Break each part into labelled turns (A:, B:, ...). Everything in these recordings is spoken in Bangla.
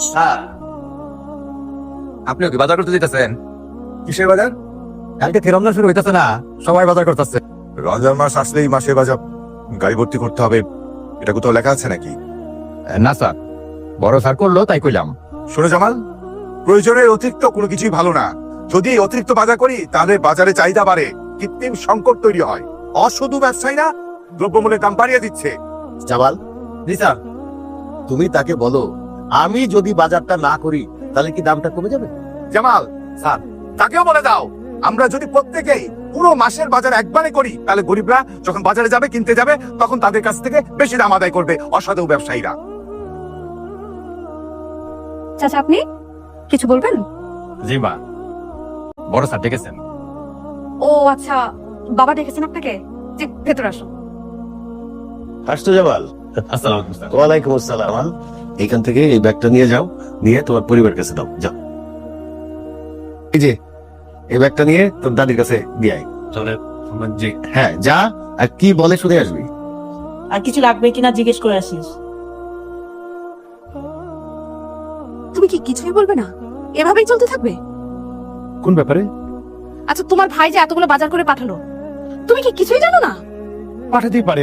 A: স্যার, আপনিও কি বাজার করতে যেতেছেন?
B: কিসের বাজার?
A: কালকে থেকে রমজান শুরু হইতেছে না, সবাই বাজার করতেছে।
B: রমজান মাস আসলেই মাসে বাজার গাড়ি ভর্তি করতে হবে, এটা কোথাও লেখা আছে নাকি?
A: না স্যার, বড় স্যার করলো তাই কইলাম।
B: শোনো জামাল, প্রয়োজনের অতিরিক্ত কোনো কিছুই ভালো না। যদি এই অতিরিক্ত বাজার করি তাহলে বাজারে চাহিদা বাড়ে, কৃত্রিম সংকট তৈরি হয়। অসাধু ব্যবসায়ীরা দ্রব্যমূল্যের দাম বাড়িয়ে দিচ্ছে।
C: জামাল,
A: জি স্যার।
C: তুমি তাকে বলো আমি যদি বাজারটা না করি তাহলে কি দামটা কমে যাবে?
B: জামাল স্যার, তাকেও বলে দাও আমরা যদি প্রত্যেকেই পুরো মাসের বাজার একবারে করি তাহলে গরিবরা যখন বাজারে যাবে কিনতে যাবে তখন তাদের কাছ থেকে বেশি দাম আদায় করবে অসাধু ব্যবসায়ীরা।
D: চাচা, আপনি কিছু বলবেন?
A: জি মা, বড় স্যার ডেকেছেন।
D: ও আচ্ছা, বাবা ডেকেছেন আপনাকে? জি, ভেতরে আসুন।
C: আসতো জামাল?
A: আসসালামু আলাইকুম স্যার।
C: ওয়ালাইকুম আসসালাম। এখান থেকে এই ব্যাগটা নিয়ে যাও, নিয়ে তোমার পরিবারের কাছে দাও, যাও। এই যে এই ব্যাগটা নিয়ে তোর দাদির কাছে দিয়ে আয়।
A: চলে জি।
C: হ্যাঁ যা, আর কি বলে শুনে আসবি।
E: আর কিছু লাগবে কিনা জিজ্ঞেস করে আসিস।
D: তুমি কি কিছুই বলবে না? এভাবেই চলতে থাকবে?
B: কোন ব্যাপারে?
D: আচ্ছা, তোমার ভাই যে এতগুলো বাজার করে পাঠালো, তুমি কি কিছুই জানো না?
B: পাঠাতেই পারে,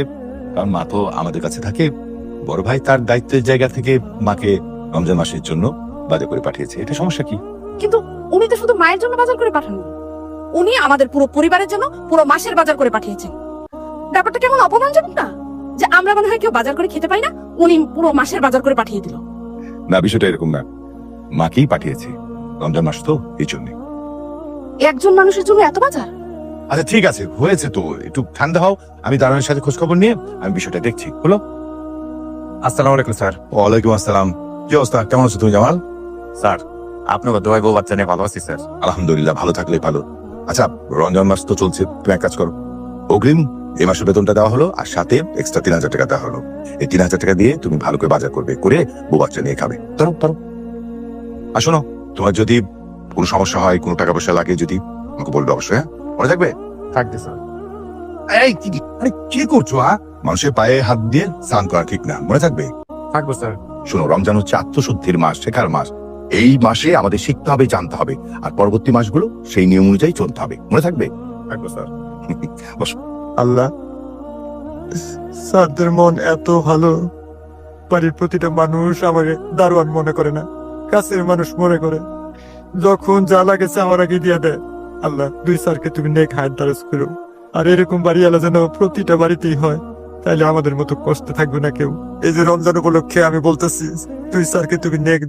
B: কারণ মা তো আমাদের কাছে থাকে। বড় ভাই তার দায়িত্বের জায়গা থেকে মাকে রমজান মাসের জন্য বাজার করে পাঠিয়েছে, এটা সমস্যা কি?
D: কিন্তু উনি তো শুধু মায়ের জন্য বাজার করে পাঠানো, উনি আমাদের পুরো পরিবারের জন্য পুরো মাসের বাজার করে পাঠিয়েছেন। ব্যাপারটা কেমন অপমানজনক না? যে আমরা মনে হয় কেউ বাজার করে খেতে পাই না, উনি পুরো মাসের বাজার করে পাঠিয়ে দিল।
B: না, বিষয়টা এরকম না, মাকেই পাঠিয়েছে, রমজান মাস তো এই জন্য।
D: একজন মানুষের জন্য এত বাজার?
B: আচ্ছা ঠিক আছে, হয়েছে তো, একটু ঠান্ডা হও। আমি দারোয়ানের সাথে খোঁজ খবর নিয়ে আমি বিষয়টা দেখছি, হলো?
A: আসসালামু আলাইকুম স্যার।
B: ওয়ালাইকুম আসসালাম। কি অবস্থা, কেমন আছো তুমি জামাল?
A: স্যার, আপনাকে দোয়াই বউ বাচ্চা নিয়ে ভালো আছি স্যার।
B: আলহামদুলিল্লাহ, ভালো থাকলে ভালো। আচ্ছা, রমজান মাস তো চলছে, তুমি এক কাজ করো, অগ্রিম এই মাসের বেতনটা দেওয়া হলো আর সাথে এক্সট্রা 3000 টাকা দেওয়া হলো। এই 3000 টাকা দিয়ে তুমি ভালো করে বাজার করবে, করে বউ বাচ্চা নিয়ে খাবে। ধরো ধরো। আর শোনো, তোমার যদি কোনো সমস্যা হয়, কোনো টাকা পয়সা লাগে, যদি আমাকে বলবে অবশ্যই, হ্যাঁ? মনে থাকবে?
A: থাকবে স্যার।
B: এই আরে কি করছো? মানুষের পায়ে হাত দিয়ে স্নান করা ঠিক না, মনে থাকবে?
A: থাকবো স্যার।
B: শোনো, রমজান হচ্ছে আত্মশুদ্ধির মাস, শেখার মাস। এই মাসে আমাদের শিখতে হবে, জানতে হবে, আর পরবর্তী মাসগুলো সেই নিয়ম অনুযায়ী চলতে হবে, মনে থাকবে?
A: থাকবো স্যার।
B: বসো।
F: আল্লাহ, স্যারদের মন এত ভালো, বাড়ির প্রতিটা মানুষ আমাকে দারোয়ান মনে করে না, কাছের মানুষ মনে করে। যখন যা লাগেছে আমার আগে দিয়ে দেয়। আল্লাহ, দুই স্যারকে তুমি নেক হায়াত দারাজ করো, আর এরকম বাড়ি আলা যেন প্রতিটা বাড়িতেই হয়, তাইলে আমাদের মতো কষ্ট থাকবে না কেউ। এই যে রমজান উপলক্ষে আমি বলতেছি, দুই স্যারকে তুমি নেক